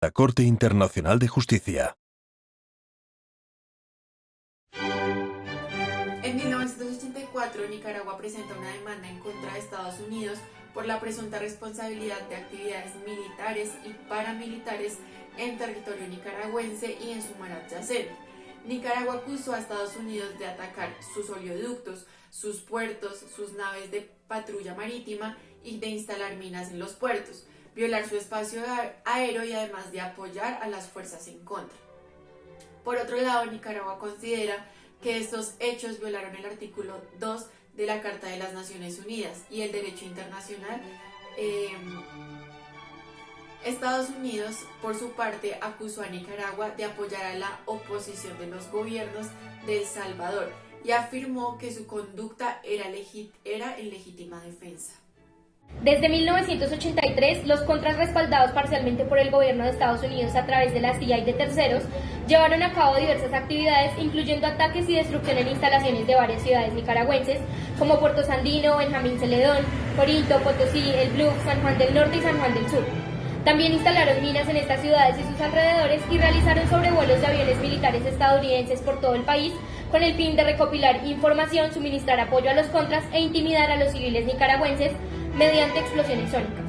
La Corte Internacional de Justicia. En 1984, Nicaragua presenta una demanda en contra de Estados Unidos por la presunta responsabilidad de actividades militares y paramilitares en territorio nicaragüense y en su mar adyacente. Nicaragua acusó a Estados Unidos de atacar sus oleoductos, sus puertos, sus naves de patrulla marítima y de instalar minas en los puertos, violar su espacio aéreo y además de apoyar a las fuerzas en contra. Por otro lado, Nicaragua considera que estos hechos violaron el artículo 2 de la Carta de las Naciones Unidas y el derecho internacional. Estados Unidos, por su parte, acusó a Nicaragua de apoyar a la oposición de los gobiernos de El Salvador y afirmó que su conducta era en legítima defensa. Desde 1983, los contras respaldados parcialmente por el gobierno de Estados Unidos a través de la CIA y de terceros, llevaron a cabo diversas actividades, incluyendo ataques y destrucción en instalaciones de varias ciudades nicaragüenses, como Puerto Sandino, Benjamín Celedón, Corinto, Potosí, El Bluff, San Juan del Norte y San Juan del Sur. También instalaron minas en estas ciudades y sus alrededores y realizaron sobrevuelos de aviones militares estadounidenses por todo el país, con el fin de recopilar información, suministrar apoyo a los contras e intimidar a los civiles nicaragüenses mediante explosiones sónicas.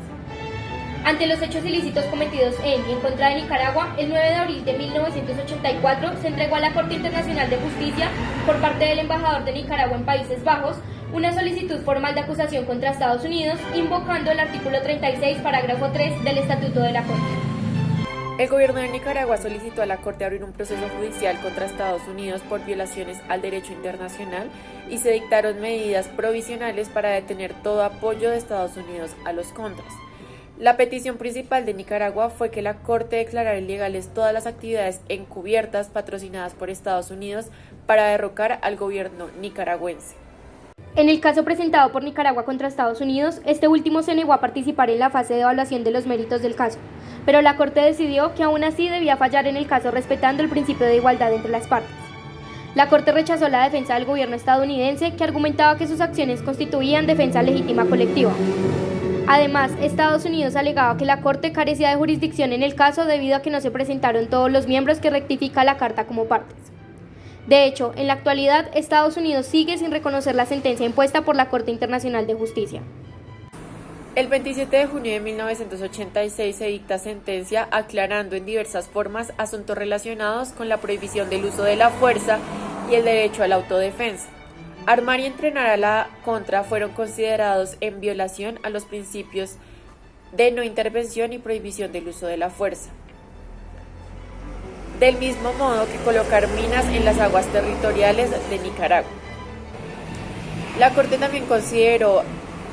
Ante los hechos ilícitos cometidos en y en contra de Nicaragua, el 9 de abril de 1984 se entregó a la Corte Internacional de Justicia, por parte del embajador de Nicaragua en Países Bajos, una solicitud formal de acusación contra Estados Unidos, invocando el artículo 36, parágrafo 3 del Estatuto de la Corte. El gobierno de Nicaragua solicitó a la Corte abrir un proceso judicial contra Estados Unidos por violaciones al derecho internacional y se dictaron medidas provisionales para detener todo apoyo de Estados Unidos a los contras. La petición principal de Nicaragua fue que la Corte declarara ilegales todas las actividades encubiertas patrocinadas por Estados Unidos para derrocar al gobierno nicaragüense. En el caso presentado por Nicaragua contra Estados Unidos, este último se negó a participar en la fase de evaluación de los méritos del caso, pero la Corte decidió que aún así debía fallar en el caso respetando el principio de igualdad entre las partes. La Corte rechazó la defensa del gobierno estadounidense, que argumentaba que sus acciones constituían defensa legítima colectiva. Además, Estados Unidos alegaba que la Corte carecía de jurisdicción en el caso debido a que no se presentaron todos los miembros que rectifica la Carta como partes. De hecho, en la actualidad, Estados Unidos sigue sin reconocer la sentencia impuesta por la Corte Internacional de Justicia. El 27 de junio de 1986 se dicta sentencia aclarando en diversas formas asuntos relacionados con la prohibición del uso de la fuerza y el derecho a la autodefensa. Armar y entrenar a la contra fueron considerados en violación a los principios de no intervención y prohibición del uso de la fuerza. Del mismo modo que colocar minas en las aguas territoriales de Nicaragua. La Corte también consideró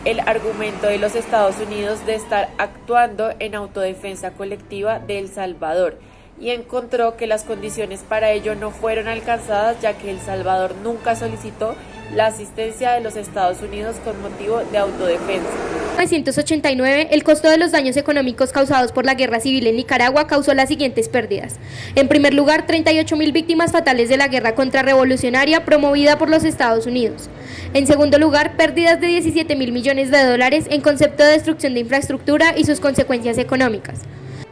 el argumento de los Estados Unidos de estar actuando en autodefensa colectiva de El Salvador y encontró que las condiciones para ello no fueron alcanzadas, ya que El Salvador nunca solicitó la asistencia de los Estados Unidos con motivo de autodefensa. En 1989, el costo de los daños económicos causados por la guerra civil en Nicaragua causó las siguientes pérdidas. En primer lugar, 38.000 víctimas fatales de la guerra contrarrevolucionaria promovida por los Estados Unidos. En segundo lugar, pérdidas de 17.000 millones de dólares en concepto de destrucción de infraestructura y sus consecuencias económicas.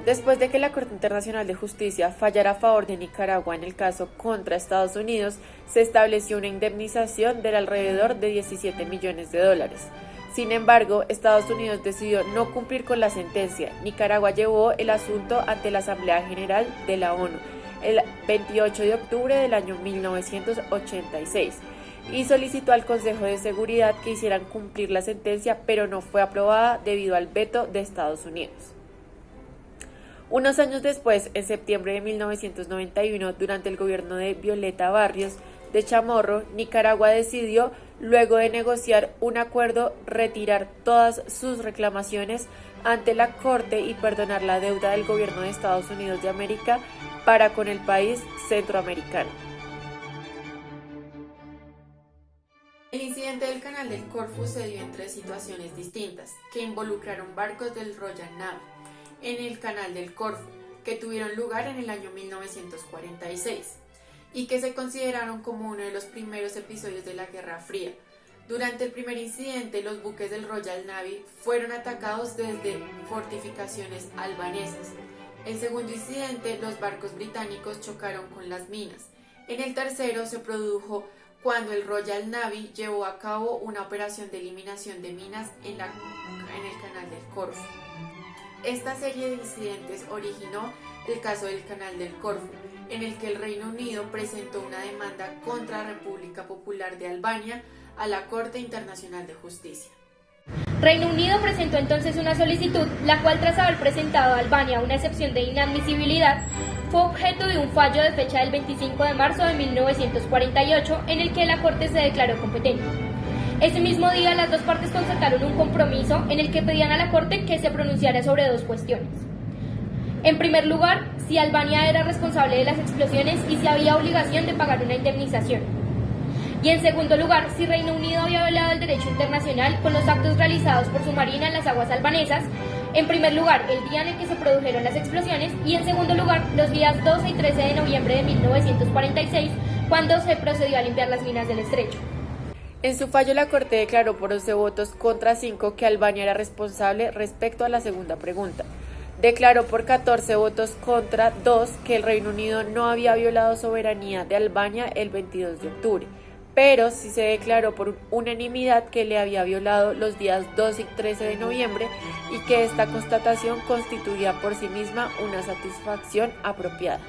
Después de que la Corte Internacional de Justicia fallara a favor de Nicaragua en el caso contra Estados Unidos, se estableció una indemnización del alrededor de 17 millones de dólares. Sin embargo, Estados Unidos decidió no cumplir con la sentencia. Nicaragua llevó el asunto ante la Asamblea General de la ONU el 28 de octubre del año 1986 y solicitó al Consejo de Seguridad que hicieran cumplir la sentencia, pero no fue aprobada debido al veto de Estados Unidos. Unos años después, en septiembre de 1991, durante el gobierno de Violeta Barrios de Chamorro, Nicaragua decidió, luego de negociar un acuerdo, retirar todas sus reclamaciones ante la Corte y perdonar la deuda del gobierno de Estados Unidos de América para con el país centroamericano. El incidente del canal del Corfú se dio en tres situaciones distintas, que involucraron barcos del Royal Navy en el canal del Corfú, que tuvieron lugar en el año 1946 y que se consideraron como uno de los primeros episodios de la Guerra Fría. Durante el primer incidente, los buques del Royal Navy fueron atacados desde fortificaciones albanesas. El segundo incidente, los barcos británicos chocaron con las minas. En el tercero se produjo cuando el Royal Navy llevó a cabo una operación de eliminación de minas en el canal del Corfú. Esta serie de incidentes originó el caso del canal del Corfú, en el que el Reino Unido presentó una demanda contra la República Popular de Albania a la Corte Internacional de Justicia. Reino Unido presentó entonces una solicitud, la cual, tras haber presentado a Albania una excepción de inadmisibilidad, fue objeto de un fallo de fecha del 25 de marzo de 1948, en el que la Corte se declaró competente. Ese mismo día, las dos partes constataron un compromiso en el que pedían a la Corte que se pronunciara sobre dos cuestiones. En primer lugar, si Albania era responsable de las explosiones y si había obligación de pagar una indemnización. Y en segundo lugar, si Reino Unido había violado el derecho internacional con los actos realizados por su marina en las aguas albanesas, en primer lugar, el día en el que se produjeron las explosiones, y en segundo lugar, los días 12 y 13 de noviembre de 1946, cuando se procedió a limpiar las minas del estrecho. En su fallo, la Corte declaró por 11 votos contra 5 que Albania era responsable respecto a la segunda pregunta. Declaró por 14 votos contra 2 que el Reino Unido no había violado soberanía de Albania el 22 de octubre, pero sí se declaró por unanimidad que le había violado los días 2 y 13 de noviembre y que esta constatación constituía por sí misma una satisfacción apropiada.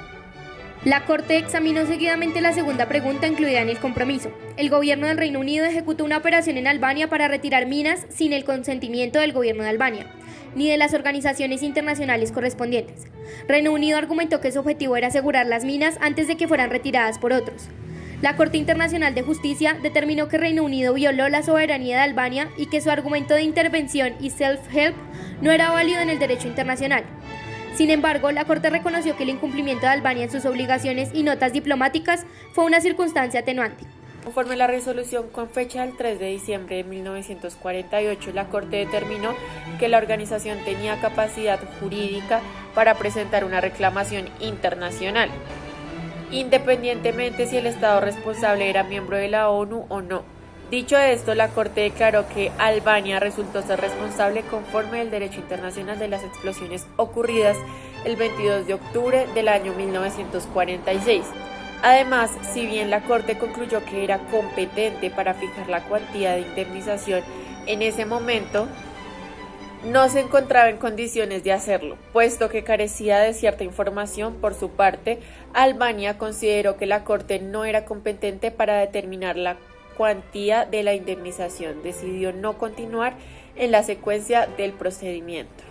La Corte examinó seguidamente la segunda pregunta incluida en el compromiso. El gobierno del Reino Unido ejecutó una operación en Albania para retirar minas sin el consentimiento del gobierno de Albania, ni de las organizaciones internacionales correspondientes. Reino Unido argumentó que su objetivo era asegurar las minas antes de que fueran retiradas por otros. La Corte Internacional de Justicia determinó que Reino Unido violó la soberanía de Albania y que su argumento de intervención y self-help no era válido en el derecho internacional. Sin embargo, la Corte reconoció que el incumplimiento de Albania en sus obligaciones y notas diplomáticas fue una circunstancia atenuante. Conforme a la resolución con fecha del 3 de diciembre de 1948, la Corte determinó que la organización tenía capacidad jurídica para presentar una reclamación internacional, independientemente si el Estado responsable era miembro de la ONU o no. Dicho esto, la Corte declaró que Albania resultó ser responsable conforme al derecho internacional de las explosiones ocurridas el 22 de octubre del año 1946. Además, si bien la Corte concluyó que era competente para fijar la cuantía de indemnización en ese momento, no se encontraba en condiciones de hacerlo, puesto que carecía de cierta información por su parte. Albania consideró que la Corte no era competente para determinar la cuantía de la indemnización. Decidió no continuar en la secuencia del procedimiento.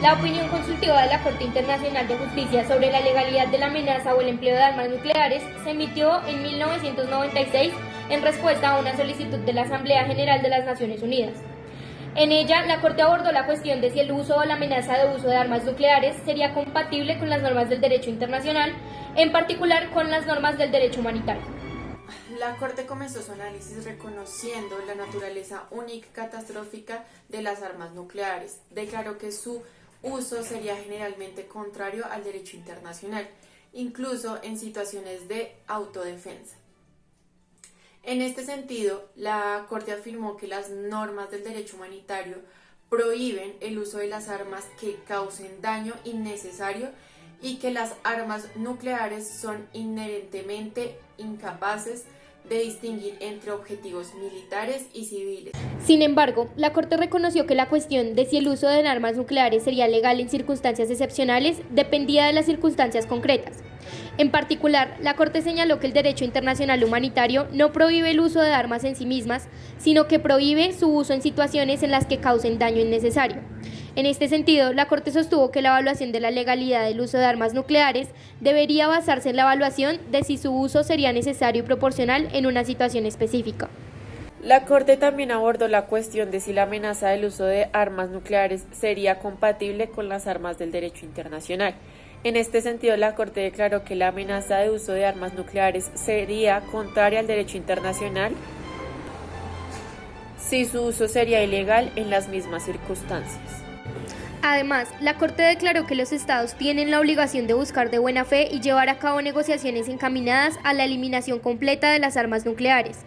La opinión consultiva de la Corte Internacional de Justicia sobre la legalidad de la amenaza o el empleo de armas nucleares se emitió en 1996 en respuesta a una solicitud de la Asamblea General de las Naciones Unidas. En ella, la Corte abordó la cuestión de si el uso o la amenaza de uso de armas nucleares sería compatible con las normas del derecho internacional, en particular con las normas del derecho humanitario. La Corte comenzó su análisis reconociendo la naturaleza única y catastrófica de las armas nucleares. Declaró que su uso sería generalmente contrario al derecho internacional, incluso en situaciones de autodefensa. En este sentido, la Corte afirmó que las normas del derecho humanitario prohíben el uso de las armas que causen daño innecesario y que las armas nucleares son inherentemente incapaces de distinguir entre objetivos militares y civiles. Sin embargo, la Corte reconoció que la cuestión de si el uso de armas nucleares sería legal en circunstancias excepcionales dependía de las circunstancias concretas. En particular, la Corte señaló que el derecho internacional humanitario no prohíbe el uso de armas en sí mismas, sino que prohíbe su uso en situaciones en las que causen daño innecesario. En este sentido, la Corte sostuvo que la evaluación de la legalidad del uso de armas nucleares debería basarse en la evaluación de si su uso sería necesario y proporcional en una situación específica. La Corte también abordó la cuestión de si la amenaza del uso de armas nucleares sería compatible con las armas del derecho internacional. En este sentido, la Corte declaró que la amenaza de uso de armas nucleares sería contraria al derecho internacional si su uso sería ilegal en las mismas circunstancias. Además, la Corte declaró que los Estados tienen la obligación de buscar de buena fe y llevar a cabo negociaciones encaminadas a la eliminación completa de las armas nucleares.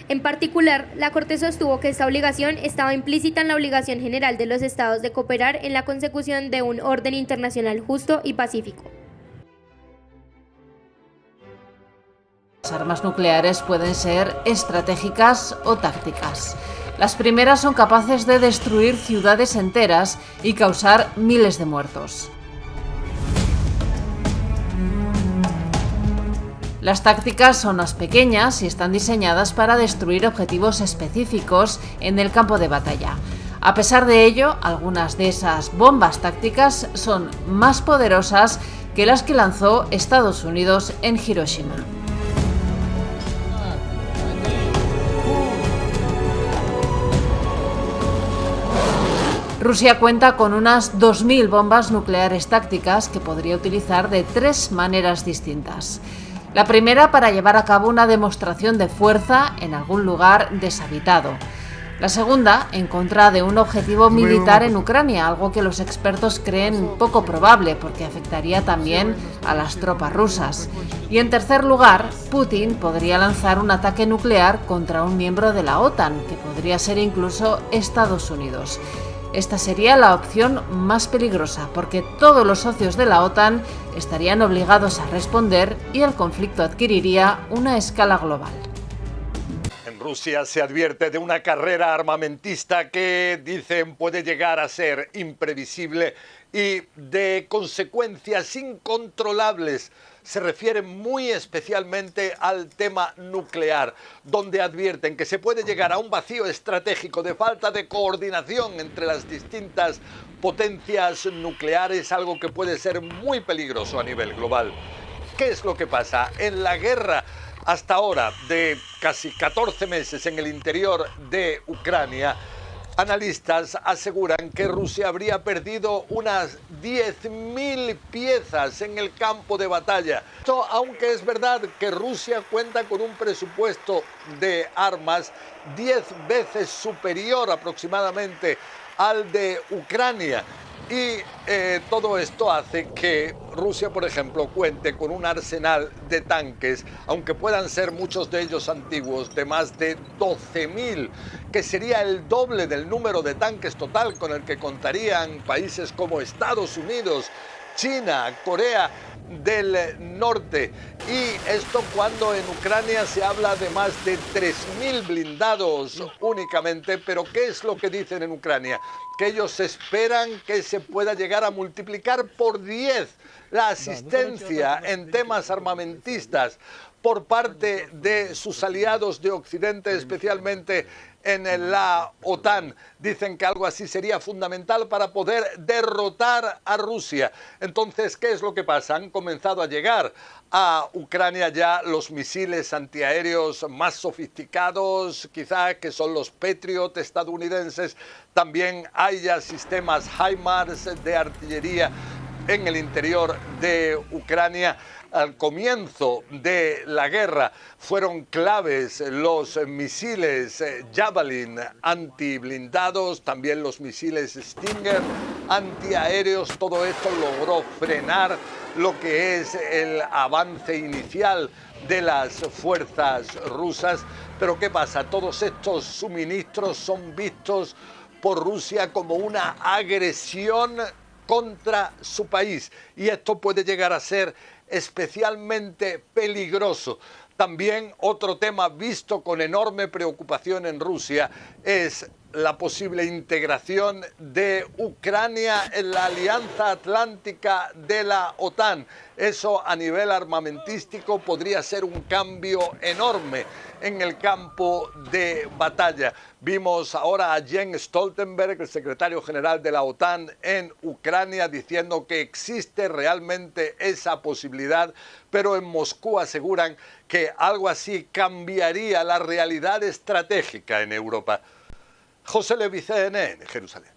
En particular, la Corte sostuvo que esta obligación estaba implícita en la obligación general de los estados de cooperar en la consecución de un orden internacional justo y pacífico. Las armas nucleares pueden ser estratégicas o tácticas. Las primeras son capaces de destruir ciudades enteras y causar miles de muertos. Las tácticas son más pequeñas y están diseñadas para destruir objetivos específicos en el campo de batalla. A pesar de ello, algunas de esas bombas tácticas son más poderosas que las que lanzó Estados Unidos en Hiroshima. Rusia cuenta con unas 2.000 bombas nucleares tácticas que podría utilizar de 3 maneras distintas. La primera para llevar a cabo una demostración de fuerza en algún lugar deshabitado. La segunda en contra de un objetivo militar en Ucrania, algo que los expertos creen poco probable porque afectaría también a las tropas rusas. Y en tercer lugar, Putin podría lanzar un ataque nuclear contra un miembro de la OTAN, que podría ser incluso Estados Unidos. Esta sería la opción más peligrosa, porque todos los socios de la OTAN estarían obligados a responder y el conflicto adquiriría una escala global. En Rusia se advierte de una carrera armamentista que, dicen, puede llegar a ser imprevisible y de consecuencias incontrolables. Se refiere muy especialmente al tema nuclear, donde advierten que se puede llegar a un vacío estratégico de falta de coordinación entre las distintas potencias nucleares, algo que puede ser muy peligroso a nivel global. ¿Qué es lo que pasa? En la guerra hasta ahora de casi 14 meses en el interior de Ucrania, analistas aseguran que Rusia habría perdido unas 10.000 piezas en el campo de batalla. Esto, aunque es verdad que Rusia cuenta con un presupuesto de armas 10 veces superior aproximadamente al de Ucrania. Y todo esto hace que Rusia, por ejemplo, cuente con un arsenal de tanques, aunque puedan ser muchos de ellos antiguos, de más de 12.000, que sería el doble del número de tanques total con el que contarían países como Estados Unidos, China, Corea del Norte. Y esto cuando en Ucrania se habla de más de 3.000 blindados únicamente. Pero ¿qué es lo que dicen en Ucrania? Que ellos esperan que se pueda llegar a multiplicar por 10 la asistencia en temas armamentistas por parte de sus aliados de Occidente, especialmente en la OTAN. Dicen que algo así sería fundamental para poder derrotar a Rusia. Entonces, ¿qué es lo que pasa? Han comenzado a llegar a Ucrania ya los misiles antiaéreos más sofisticados, quizá, que son los Patriot estadounidenses. También hay ya sistemas HIMARS de artillería en el interior de Ucrania. Al comienzo de la guerra fueron claves los misiles Javelin antiblindados, también los misiles Stinger antiaéreos. Todo esto logró frenar lo que es el avance inicial de las fuerzas rusas. Pero ¿qué pasa? Todos estos suministros son vistos por Rusia como una agresión contra su país, y esto puede llegar a ser especialmente peligroso. También otro tema visto con enorme preocupación en Rusia es la posible integración de Ucrania en la Alianza Atlántica de la OTAN. Eso a nivel armamentístico podría ser un cambio enorme en el campo de batalla. Vimos ahora a Jens Stoltenberg, el secretario general de la OTAN en Ucrania, diciendo que existe realmente esa posibilidad, pero en Moscú aseguran que algo así cambiaría la realidad estratégica en Europa. José Levi, CNN, Jerusalén.